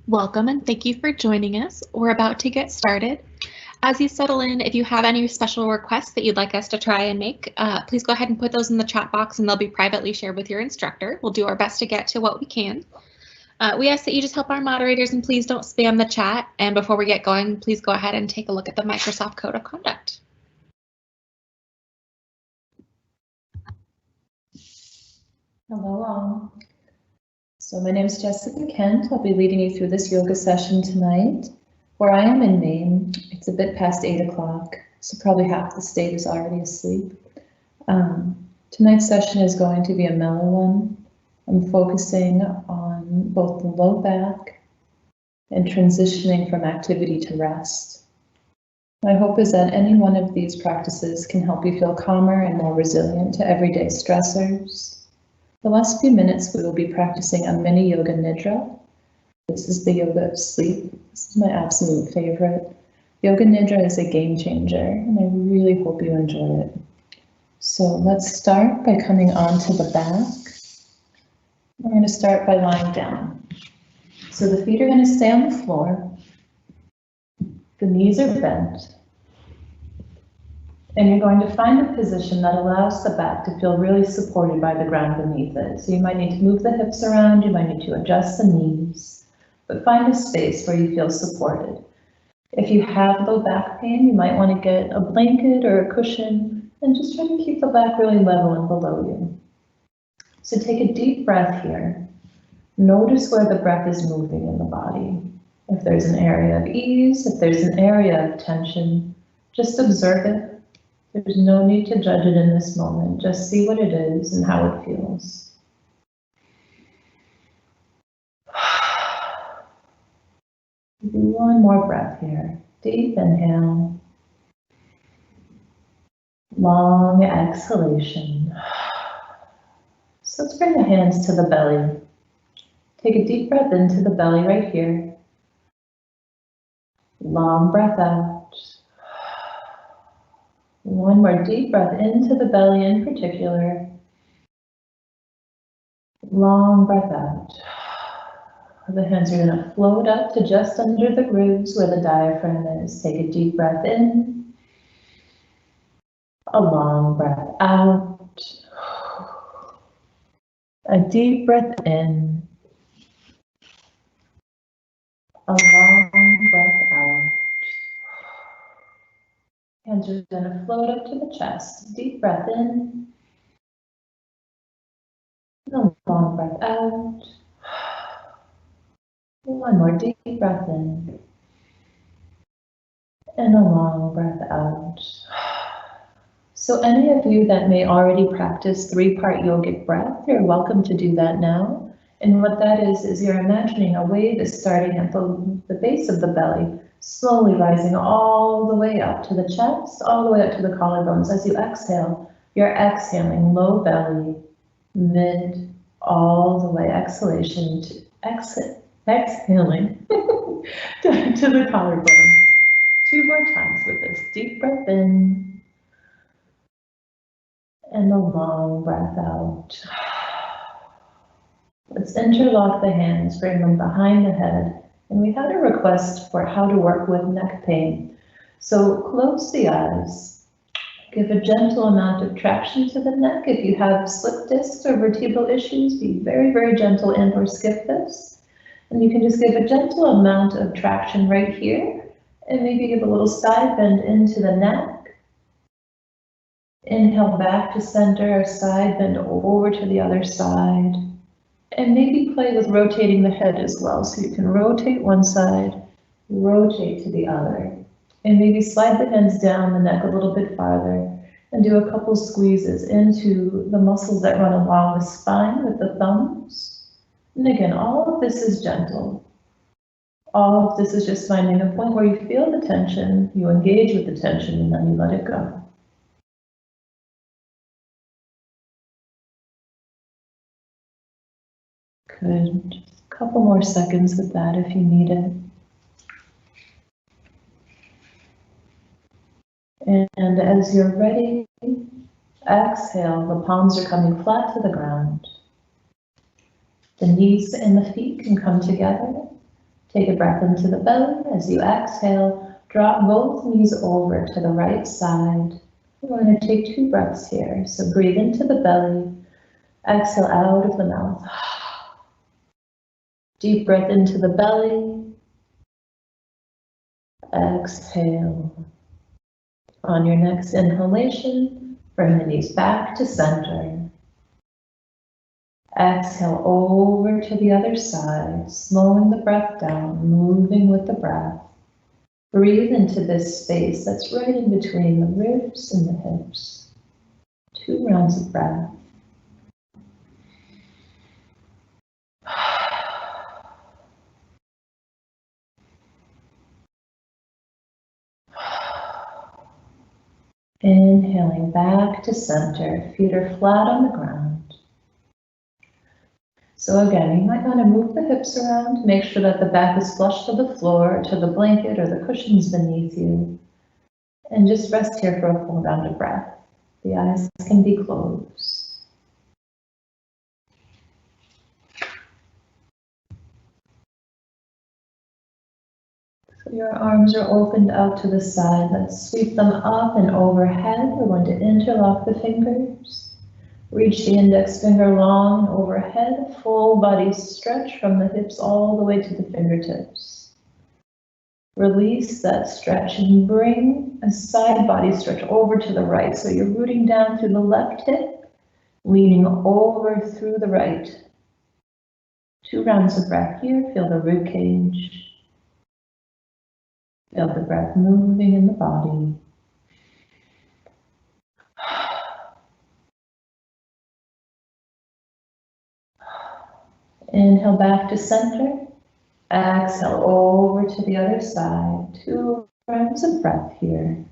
Welcome and thank you for joining us. We're about to get started. As you settle in, if you have any special requests that you'd like us to try and make, please go ahead and put those in the chat box and they'll be privately shared with your instructor. We'll do our best to get to what we can. We ask that you just help our moderators and please don't spam the chat. And before we get going, please go ahead and take a look at the Microsoft Code of Conduct. Hello all. So my name is Jessica Kent. I'll be leading you through this yoga session tonight. Where I am in Maine, it's a bit past 8 o'clock, so probably half the state is already asleep. Tonight's session is going to be a mellow one. I'm focusing on both the low back and transitioning from activity to rest. My hope is that any one of these practices can help you feel calmer and more resilient to everyday stressors. The last few minutes we will be practicing a mini yoga nidra. This is the yoga of sleep. This is my absolute favorite. Yoga nidra is a game changer and I really hope you enjoy it. So let's start by coming onto the back. We're going to start by lying down. So the feet are going to stay on the floor. The knees are bent. And you're going to find a position that allows the back to feel really supported by the ground beneath it. So you might need to move the hips around, you might need to adjust the knees, but find a space where you feel supported. If you have low back pain, you might want to get a blanket or a cushion and just try to keep the back really level and below you. So take a deep breath here. Notice where the breath is moving in the body. If there's an area of ease, if there's an area of tension, just observe it. There's no need to judge it in this moment. Just see what it is and how it feels. Do one more breath here. Deep inhale. Long exhalation. So let's bring the hands to the belly. Take a deep breath into the belly right here. Long breath out. One more deep breath into the belly in particular. Long breath out. The hands are going to float up to just under the ribs where the diaphragm is. Take a deep breath in. A long breath out. A deep breath in. A long breath out. Hands are going to float up to the chest. Deep breath in. And a long breath out. One more deep breath in. And a long breath out. So any of you that may already practice 3-part yogic breath, you're welcome to do that now. And what that is you're imagining a wave is starting at the base of the belly, slowly rising all the way up to the chest, all the way up to the collarbones. As you exhale, you're exhaling low belly, mid, all the way exhalation to exhaling to the collarbones. 2 more times with this. Deep breath in and a long breath out. Let's interlock the hands, bring them behind the head. And we had a request for how to work with neck pain. So close the eyes. Give a gentle amount of traction to the neck. If you have slip discs or vertebral issues, be very, very gentle and or skip this. And you can just give a gentle amount of traction right here. And maybe give a little side bend into the neck. Inhale back to center, side bend over to the other side. And maybe play with rotating the head as well. So you can rotate one side, rotate to the other. And maybe slide the hands down the neck a little bit farther. And do a couple squeezes into the muscles that run along the spine with the thumbs. And again, all of this is gentle. All of this is just finding a point where you feel the tension, you engage with the tension, and then you let it go. Good. Just a couple more seconds with that if you need it. And as you're ready, exhale, the palms are coming flat to the ground. The knees and the feet can come together. Take a breath into the belly. As you exhale, drop both knees over to the right side. We're going to take 2 breaths here. So breathe into the belly, exhale out of the mouth. Deep breath into the belly, exhale. On your next inhalation, bring the knees back to center. Exhale over to the other side, slowing the breath down, moving with the breath. Breathe into this space that's right in between the ribs and the hips. 2 rounds of breath. Inhaling back to center, feet are flat on the ground. So again, you might want to move the hips around, make sure that the back is flush to the floor, to the blanket or the cushions beneath you. And just rest here for a full round of breath. The eyes can be closed. So your arms are opened out to the side. Let's sweep them up and overhead. We're going to interlock the fingers. Reach the index finger long overhead. Full body stretch from the hips all the way to the fingertips. Release that stretch and bring a side body stretch over to the right. So you're rooting down through the left hip, leaning over through the right. 2 rounds of breath here. Feel the rib cage. Feel the breath moving in the body. Inhale back to center. Exhale over to the other side. 2 rounds of breath here.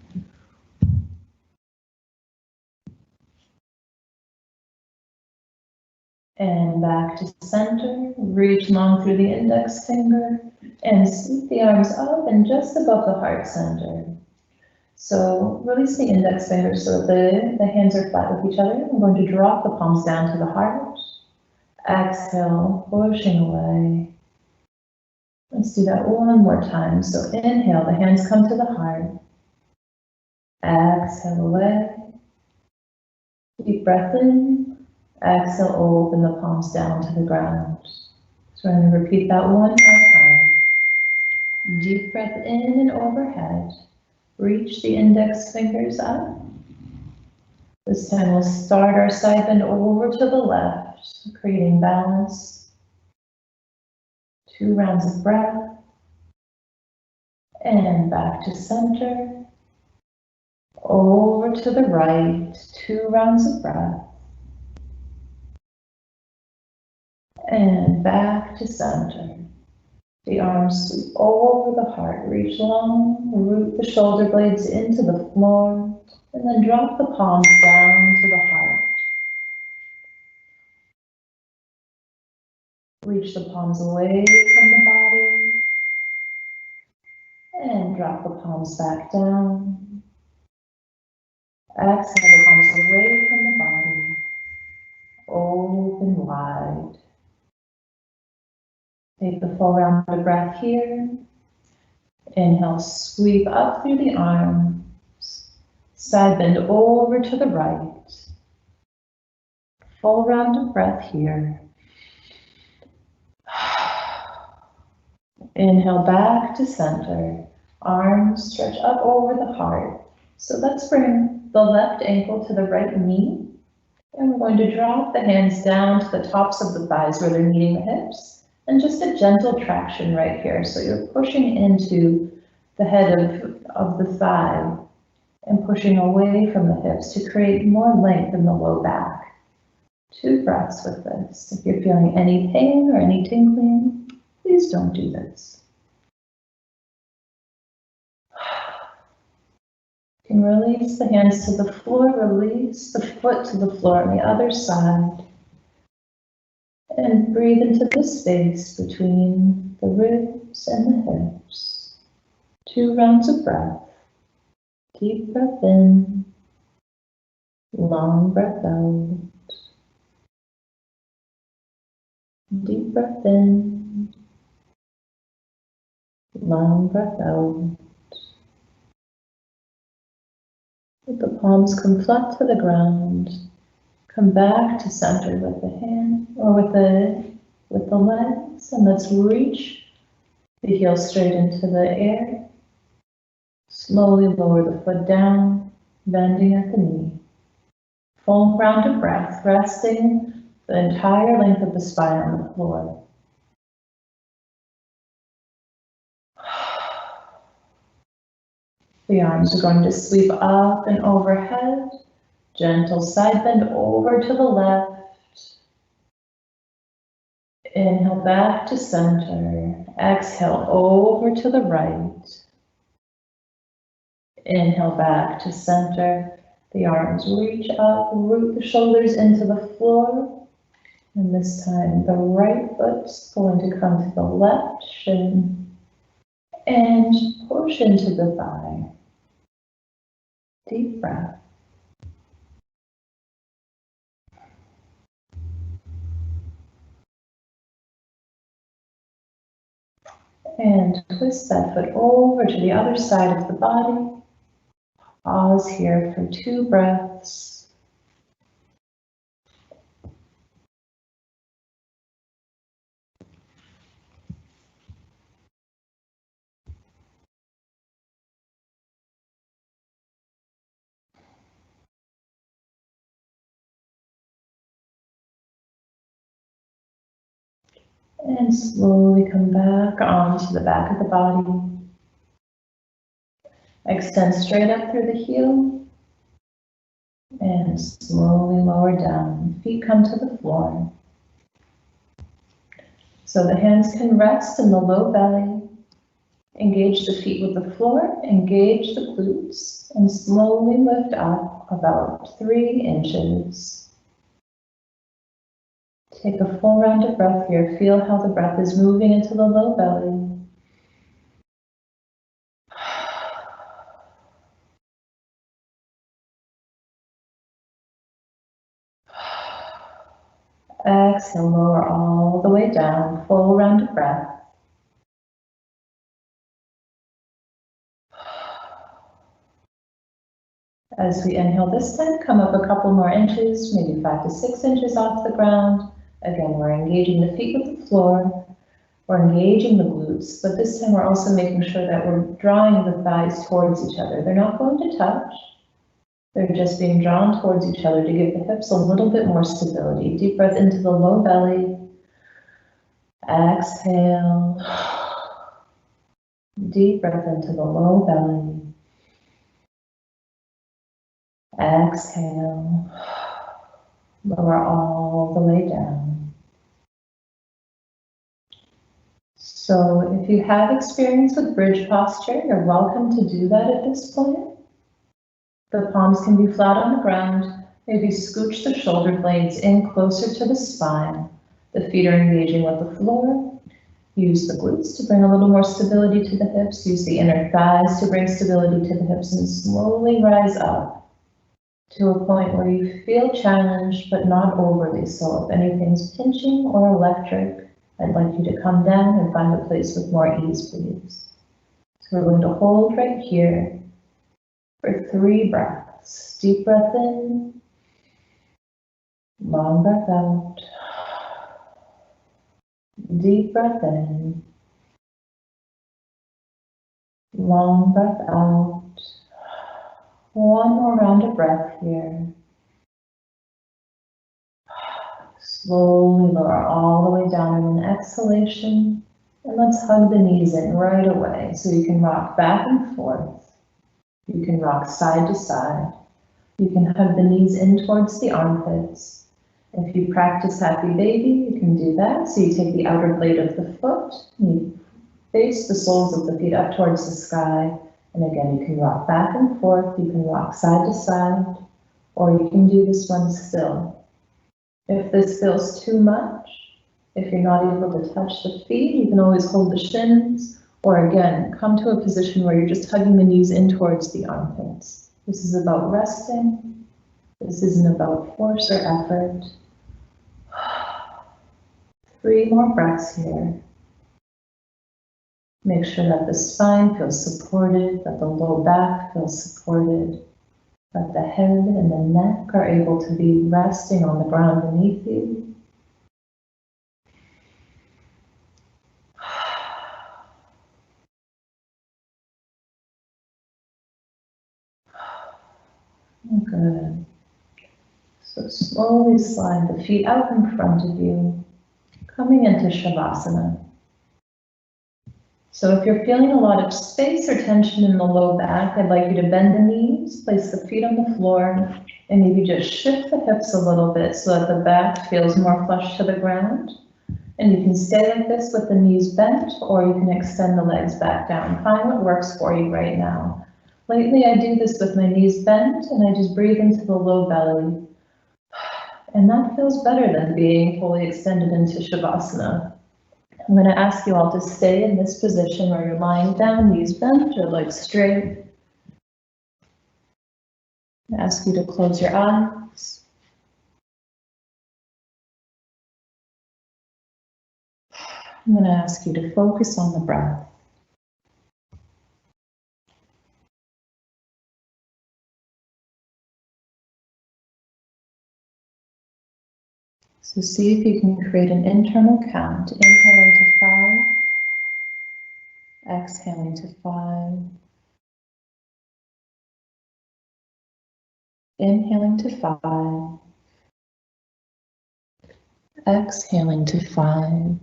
And back to center. Reach long through the index finger and sweep the arms up and just above the heart center. So release the index finger so that the hands are flat with each other. I'm going to drop the palms down to the heart. Exhale, pushing away. Let's do that one more time. So inhale, the hands come to the heart. Exhale away. Deep breath in. Exhale, open the palms down to the ground. So I'm going to repeat that one more time. Deep breath in and overhead. Reach the index fingers up. This time we'll start our side bend over to the left, creating balance. 2 rounds of breath. And back to center. Over to the right, 2 rounds of breath. And back to center. The arms sweep over the heart, reach long, root the shoulder blades into the floor, and then drop the palms down to the heart. Reach the palms away from the body, and drop the palms back down. Exhale the palms away from the body, open wide. Take the full round of breath here. Inhale, sweep up through the arms. Side bend over to the right. Full round of breath here. Inhale back to center. Arms stretch up over the heart. So let's bring the left ankle to the right knee. And we're going to drop the hands down to the tops of the thighs where they're meeting the hips. And just a gentle traction right here. So you're pushing into the head of the thigh and pushing away from the hips to create more length in the low back. 2 breaths with this. If you're feeling any pain or any tingling, please don't do this. You can release the hands to the floor, release the foot to the floor on the other side. And breathe into the space between the ribs and the hips. 2 rounds of breath. Deep breath in, long breath out. Deep breath in, Long breath out. Let the palms come flat to the ground. Come back to center with the hand or with the legs, and let's reach the heel straight into the air. Slowly lower the foot down, bending at the knee. Full round of breath, resting the entire length of the spine on the floor. The arms are going to sweep up and overhead. Gentle side bend over to the left. Inhale back to center. Exhale over to the right. Inhale back to center. The arms reach up, root the shoulders into the floor. And this time the right foot's going to come to the left shin and push into the thigh. Deep breath. And twist that foot over to the other side of the body. Pause here for 2 breaths. And slowly come back onto the back of the body. Extend straight up through the heel. And slowly lower down. Feet come to the floor. So the hands can rest in the low belly. Engage the feet with the floor. Engage the glutes. And slowly lift up about 3 inches. Take a full round of breath here. Feel how the breath is moving into the low belly. Exhale, lower all the way down. Full round of breath. As we inhale this time, come up a couple more inches, maybe 5 to 6 inches off the ground. Again, we're engaging the feet with the floor. We're engaging the glutes, but this time we're also making sure that we're drawing the thighs towards each other. They're not going to touch. They're just being drawn towards each other to give the hips a little bit more stability. Deep breath into the low belly. Exhale. Deep breath into the low belly. Exhale. Lower all the way down. So if you have experience with bridge posture, you're welcome to do that at this point. The palms can be flat on the ground. Maybe scooch the shoulder blades in closer to the spine. The feet are engaging with the floor. Use the glutes to bring a little more stability to the hips. Use the inner thighs to bring stability to the hips and slowly rise up to a point where you feel challenged, but not overly so. If anything's pinching or electric, I'd like you to come down and find a place with more ease, please. So we're going to hold right here for 3 breaths. Deep breath in, long breath out. Deep breath in, long breath out. One more round of breath here. Slowly lower all the way down in an exhalation. And let's hug the knees in right away so you can rock back and forth. You can rock side to side. You can hug the knees in towards the armpits. If you practice happy baby, you can do that. So you take the outer blade of the foot, you face the soles of the feet up towards the sky. And again, you can rock back and forth. You can rock side to side, or you can do this one still. If this feels too much, if you're not able to touch the feet, you can always hold the shins, or again, come to a position where you're just hugging the knees in towards the armpits. This is about resting. This isn't about force or effort. 3 more breaths here. Make sure that the spine feels supported, that the low back feels supported, that the head and the neck are able to be resting on the ground beneath you. Good. So slowly slide the feet out in front of you, coming into Shavasana. So if you're feeling a lot of space or tension in the low back, I'd like you to bend the knees, place the feet on the floor, and maybe just shift the hips a little bit so that the back feels more flush to the ground. And you can stay like this with the knees bent, or you can extend the legs back down. Find what works for you right now. Lately, I do this with my knees bent, and I just breathe into the low belly. And that feels better than being fully extended into Shavasana. I'm going to ask you all to stay in this position where you're lying down, knees bent or legs straight. I ask you to close your eyes. I'm going to ask you to focus on the breath. So see if you can create an internal count, inhaling to 5, exhaling to 5, inhaling to 5, exhaling to 5.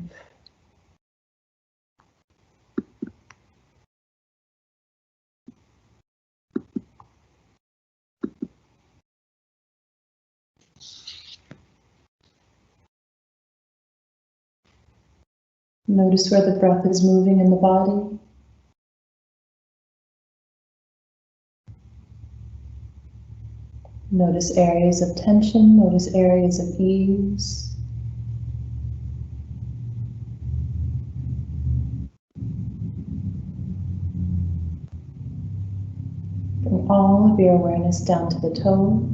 Notice where the breath is moving in the body. Notice areas of tension, notice areas of ease. Bring all of your awareness down to the toes.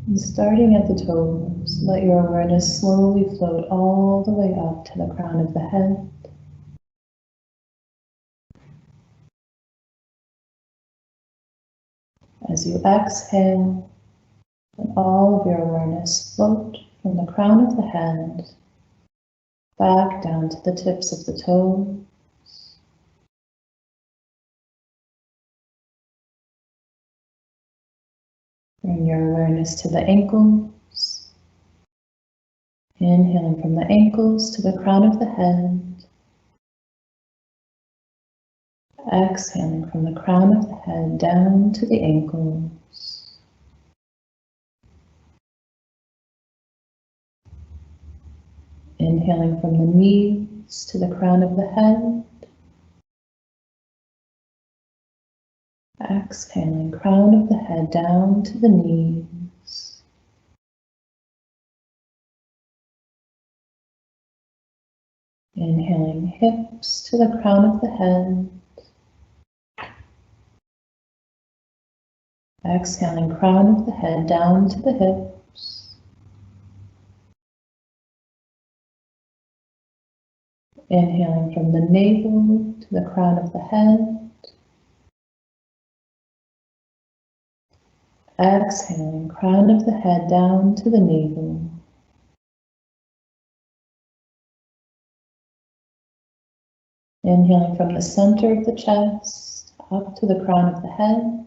And starting at the toes, let your awareness slowly float all the way up to the crown of the head. As you exhale, let all of your awareness float from the crown of the head back down to the tips of the toes. Bring your awareness to the ankles. Inhaling from the ankles to the crown of the head. Exhaling from the crown of the head down to the ankles. Inhaling from the knees to the crown of the head. Exhaling, crown of the head down to the knees. Inhaling, hips to the crown of the head. Exhaling, crown of the head down to the hips. Inhaling from the navel to the crown of the head. Exhaling, crown of the head down to the navel. Inhaling from the center of the chest up to the crown of the head.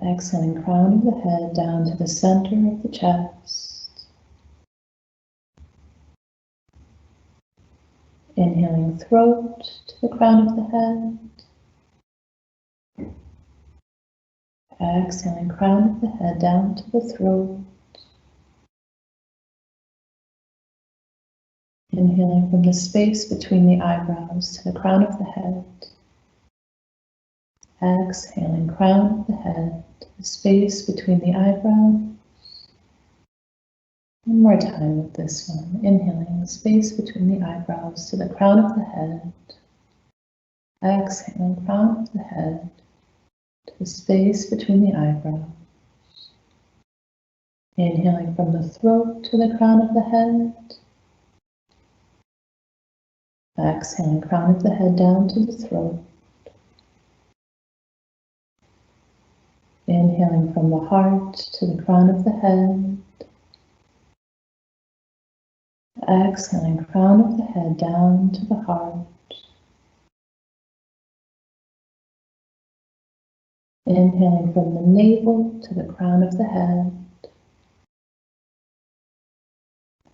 Exhaling, crown of the head down to the center of the chest. Inhaling, throat to the crown of the head. Exhaling, crown of the head down to the throat. Inhaling from the space between the eyebrows to the crown of the head. Exhaling, crown of the head to the space between the eyebrows. One more time with this one. Inhaling the space between the eyebrows to the crown of the head. Exhaling, crown of the head to the space between the eyebrows. Inhaling from the throat to the crown of the head. Exhaling, crown of the head down to the throat. Inhaling from the heart to the crown of the head. Exhaling, crown of the head down to the heart. Inhaling from the navel to the crown of the head.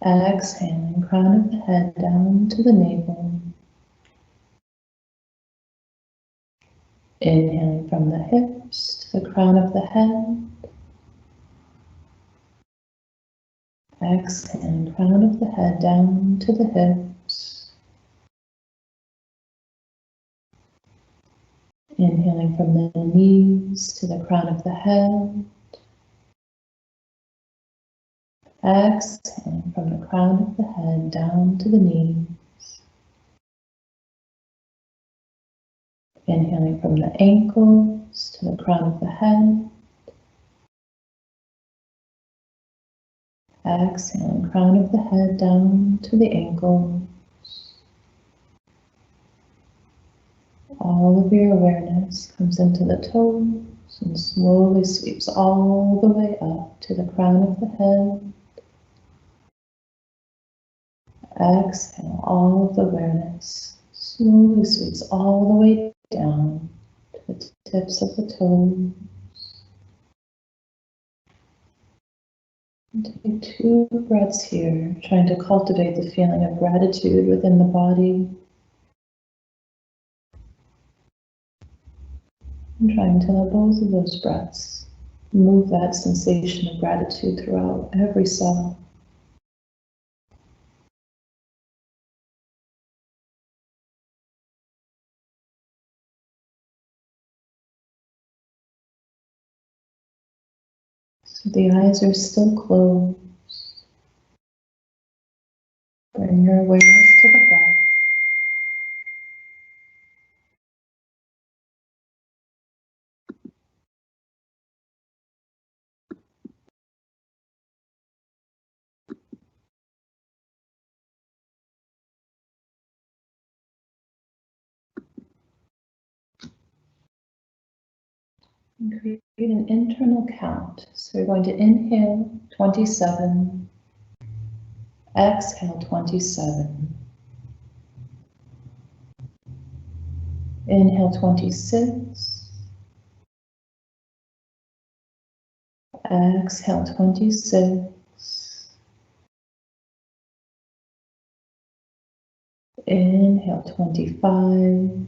Exhaling, crown of the head down to the navel. Inhaling from the hips to the crown of the head. Exhaling, crown of the head down to the hips. Inhaling from the knees to the crown of the head. Exhaling from the crown of the head down to the knees. Inhaling from the ankles to the crown of the head. Exhaling, crown of the head down to the ankles. All of your awareness comes into the toes and slowly sweeps all the way up to the crown of the head. Exhale, all of the awareness slowly sweeps all the way down to the tips of the toes. And take 2 breaths here, trying to cultivate the feeling of gratitude within the body. And trying to let both of those breaths move that sensation of gratitude throughout every cell. So the eyes are still closed. Bring your awareness to the breath. And create an internal count. So you're going to inhale 27, exhale 27. Inhale 26, exhale 26. Inhale 25,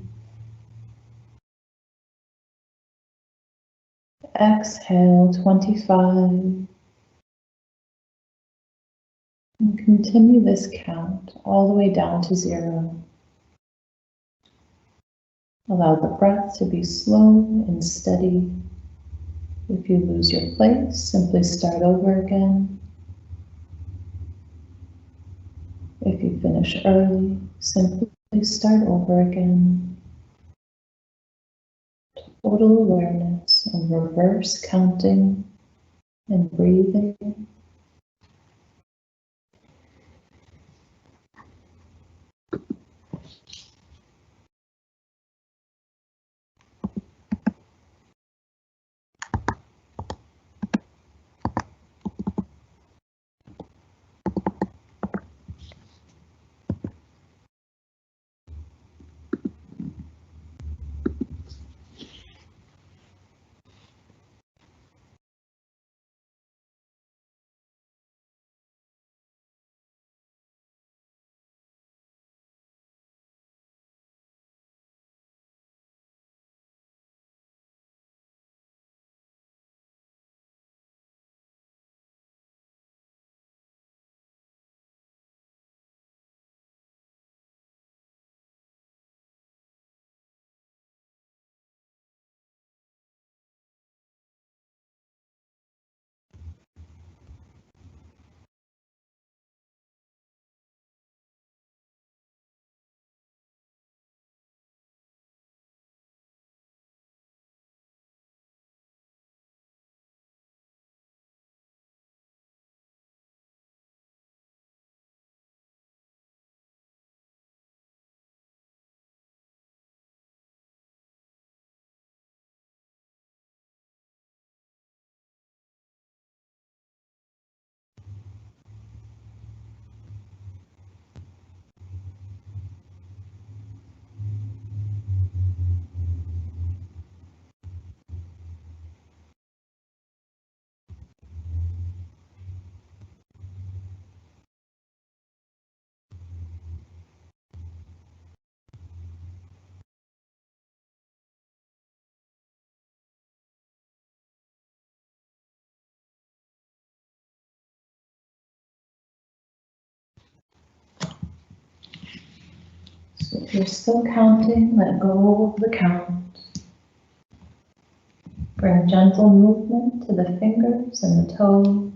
exhale 25. And continue this count all the way down to 0. Allow the breath to be slow and steady. If you lose your place, simply start over again. If you finish early, simply start over again. Total awareness of reverse counting and breathing. If you're still counting, let go of the count. Bring a gentle movement to the fingers and the toes.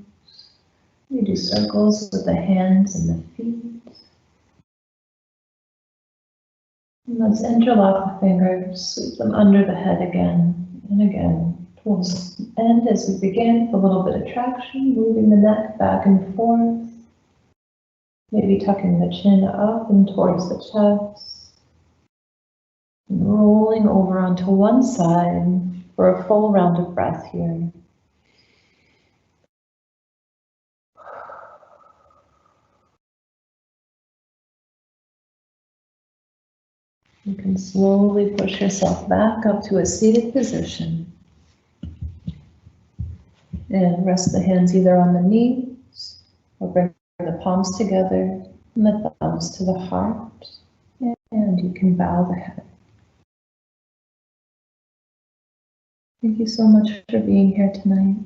We do circles with the hands and the feet. And let's interlock the fingers, sweep them under the head again and again. Towards the end as we begin with a little bit of traction, moving the neck back and forth. Maybe tucking the chin up and towards the chest. And rolling over onto one side for a full round of breath here. You can slowly push yourself back up to a seated position. And rest the hands either on the knees or bring the palms together and the thumbs to the heart. And you can bow the head. Thank you so much for being here tonight.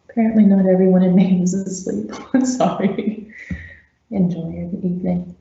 Apparently not everyone in Maine is asleep. I'm sorry. Enjoy your evening.